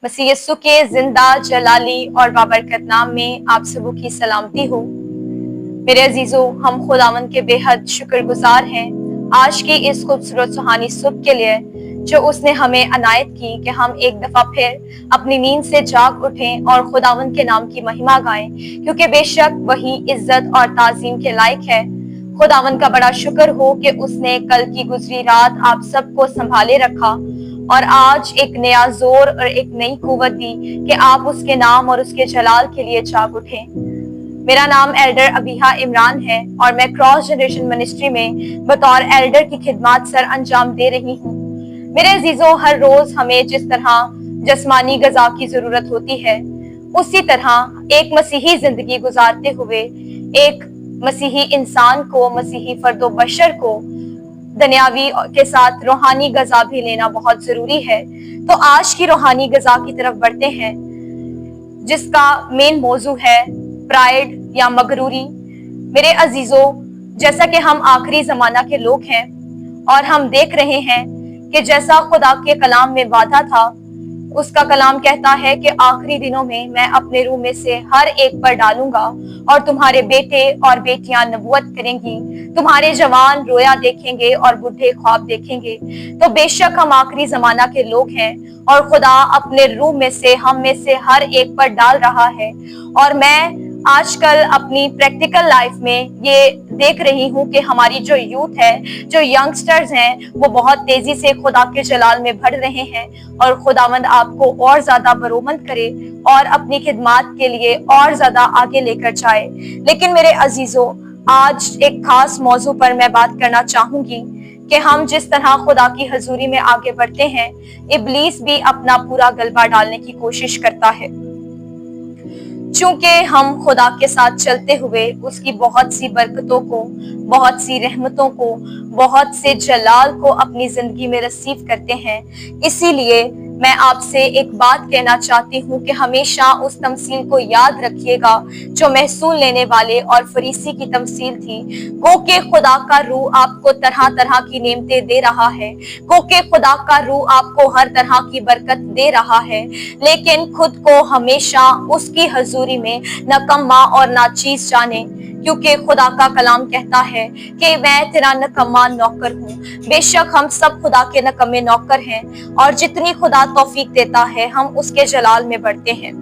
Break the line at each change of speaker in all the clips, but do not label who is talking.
मसीह यस्सु के जिंदा जलाली और बाबरकत नाम में आप सबों की सलामती हो। मेरे अजीजों, हम खुदावंद के बेहद शुक्रगुजार हैं आज की इस खूबसूरत सुहानी सुबह के लिए जो उसने हमें अनायत की कि हम एक दफा फिर अपनी नींद से जाग उठें और खुदावंद के नाम की महिमा गाएं, क्योंकि बेशक वही इज्जत और ताजीम के लायक है। खुदावंद का बड़ा शुक्र हो कि उसने कल की गुजरी रात आप सबको संभाले रखा और आज एक नया जोर और एक नई कुव्वत दी कि आप उसके नाम और उसके जलाल के लिए जाग उठें। मेरा नाम एल्डर अबीहा इमरान है और मैं क्रॉस जनरेशन मिनिस्ट्री में बतौर एल्डर की खिदमत सर अंजाम दे रही हूँ। मेरे अजीजों, हर रोज हमें जिस तरह जस्मानी गजा की जरूरत होती है, उसी तरह एक मसीही जिंदगी गुजारते हुए एक मसीही इंसान को, मसीही फर्दो बशर को दुनियावी के साथ रूहानी गजा भी लेना बहुत जरूरी है। तो आज की रूहानी गजा की तरफ बढ़ते हैं, जिसका मेन मौजू है प्राइड या मगरूरी। मेरे अजीजों, जैसा कि हम आखिरी जमाना के लोग हैं और हम देख रहे हैं कि जैसा खुदा के कलाम में वादा था, उसका कलाम कहता है कि आखिरी दिनों में मैं अपने रूह में से हर एक पर डालूंगा और तुम्हारे बेटे और बेटियां नबुवत करेंगी, तुम्हारे जवान रोया देखेंगे और बुढ़े ख्वाब देखेंगे। तो बेशक हम आखिरी जमाना के लोग हैं और खुदा अपने रूह में से हम में से हर एक पर डाल रहा है। और मैं आजकल अपनी प्रैक्टिकल लाइफ में ये देख रही हूँ कि हमारी जो यूथ है, जो यंगस्टर्स हैं, वो बहुत तेजी से खुदा के जलाल में बढ़ रहे हैं। और खुदावंद आपको और ज्यादा बरोमंद करे और अपनी खिदमत के लिए और ज्यादा आगे लेकर जाए। लेकिन मेरे अजीजों, आज एक खास मौजू पर मैं बात करना चाहूंगी कि हम जिस तरह खुदा की हजूरी में आगे बढ़ते हैं, इब्लीस भी अपना पूरा गलबा डालने की कोशिश करता है। चूंकि हम खुदा के साथ चलते हुए उसकी बहुत सी बरकतों को, बहुत सी रहमतों को, बहुत से जलाल को अपनी जिंदगी में रिसीव करते हैं, इसीलिए मैं आपसे एक बात कहना चाहती हूँ कि हमेशा उस तमसील को याद रखिएगा जो महसूल लेने वाले और फरीसी की तमसील थी। गो के खुदा का रूह आपको तरह तरह की नेमतें दे रहा है, गो के खुदा का रूह आपको हर तरह की बरकत दे रहा है, लेकिन खुद को हमेशा उसकी हजूरी में नकम्मा और नाचीज जाने, क्योंकि खुदा का कलाम कहता है कि मैं तेरा नकम्मा नौकर हूँ। बेशक हम सब खुदा के नकम्मे नौकर हैं और जितनी खुदा तौफीक देता है हम उसके जलाल में बढ़ते हैं।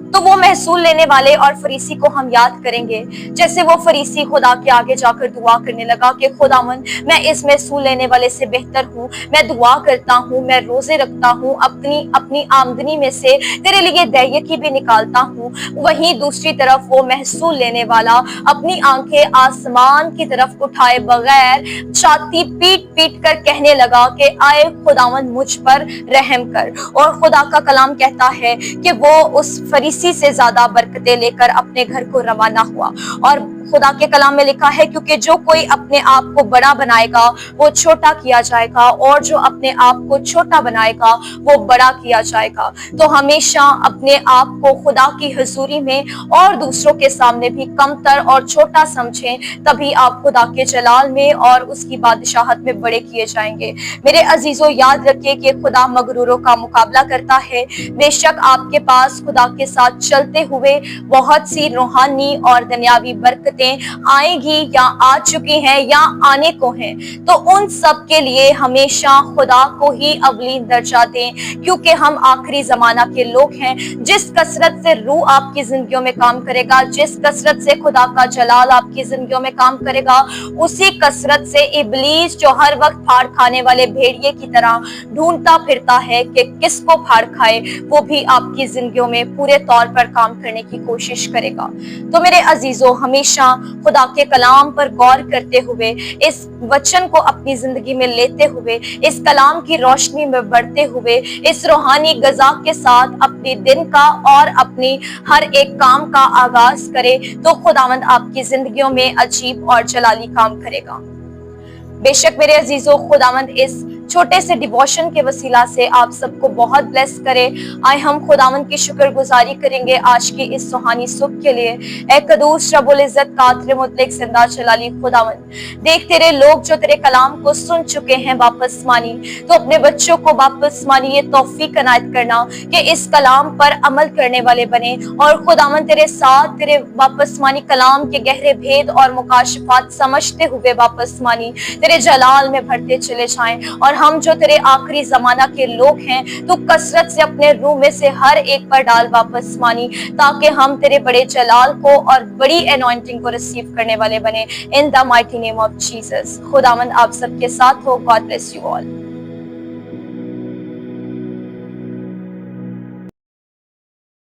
तो वो महसूल लेने वाले और फरीसी को हम याद करेंगे, जैसे वो फरीसी खुदा के आगे जाकर दुआ करने लगा कि खुदावन, मैं इस महसूल लेने वाले से बेहतर हूँ, मैं दुआ करता हूँ, मैं रोजे रखता हूँ, अपनी आमदनी में से तेरे लिए दैयकी भी निकालता हूँ। वहीं दूसरी तरफ वो महसूल लेने वाला अपनी आंखें आसमान की तरफ उठाए बगैर छाती पीट पीट कर कहने लगा कि आए खुदावन, मुझ पर रहम कर। और खुदा का कलाम कहता है कि वो उस फरीसी से ज्यादा बरकतें लेकर अपने घर को रवाना हुआ। और खुदा के कलाम में लिखा है, क्योंकि जो कोई अपने आप को बड़ा बनाएगा वो छोटा किया जाएगा, और जो अपने आप को छोटा बनाएगा वो बड़ा किया जाएगा। तो हमेशा अपने आप को खुदा की हजूरी में और दूसरों के सामने भी कमतर और छोटा समझें, तभी आप खुदा के जलाल में और उसकी बादशाहत में बड़े किए जाएंगे। मेरे अजीजों, याद रखिए कि खुदा मगरूरों का मुकाबला करता है। बेशक आपके पास खुदा के साथ चलते हुए बहुत सी रूहानी और दुनियावी बरकतें आएगी या आ चुकी हैं या आने को हैं, तो उन सब के लिए हमेशा खुदा को ही अवलीन दर्जा दें, क्योंकि हम आखिरी जमाना के लोग हैं। जिस कसरत से रूह आपकी जिंदगियों में काम करेगा, जिस कसरत से खुदा का जलाल आपकी जिंदगियों में काम करेगा, उसी कसरत से इब्लीस, जो हर वक्त फाड़ खाने वाले भेड़िए की तरह ढूंढता फिरता है कि किसको फाड़ खाए, वो भी आपकी जिंदगियों में पूरे तौर पर काम करने की कोशिश करेगा। तो मेरे अजीजों, हमेशा खुदा के कलाम पर गौर करते हुए, इस वचन को अपनी जिंदगी में लेते हुए, इस कलाम की रोशनी में बढ़ते हुए, इस रूहानी गजा के साथ अपने दिन का और अपनी हर एक काम का आगाज करे, तो खुदावंद आपकी जिंदगियों में अजीब और जलाली काम करेगा। बेशक मेरे अजीजों, खुदावंद इस छोटे से डिवोशन के वसीला से आप सबको बहुत ब्लेस करे। आए हम खुदावंद की शुक्रगुजारी करेंगे आज की इस सुहानी सुबह के लिए। ए कदूस रब्बुल इज्जत कातिर मुतलक जिंदा जलाली खुदावंद, देख तेरे लोग जो तेरे कलाम को सुन चुके हैं वापस मानी, तो अपने बच्चों को वापस मानी ये तौफीक अनायत करना कि इस कलाम पर अमल करने वाले बने और खुदावंद तेरे साथ तेरे वापस मानी कलाम के गहरे भेद और मुकाशफात समझते हुए वापस मानी तेरे जलाल में भरते चले जाएं। और हम जो तेरे आखिरी जमाना के लोग हैं, तो कसरत से अपने रूह में से हर एक पर डाल वापस मानी, ताकि हम तेरे बड़े जलाल को और बड़ी अनॉइंटिंग को रिसीव करने वाले बने। In the mighty name of Jesus. खुदावंद आप सबके साथ हो। God bless you all.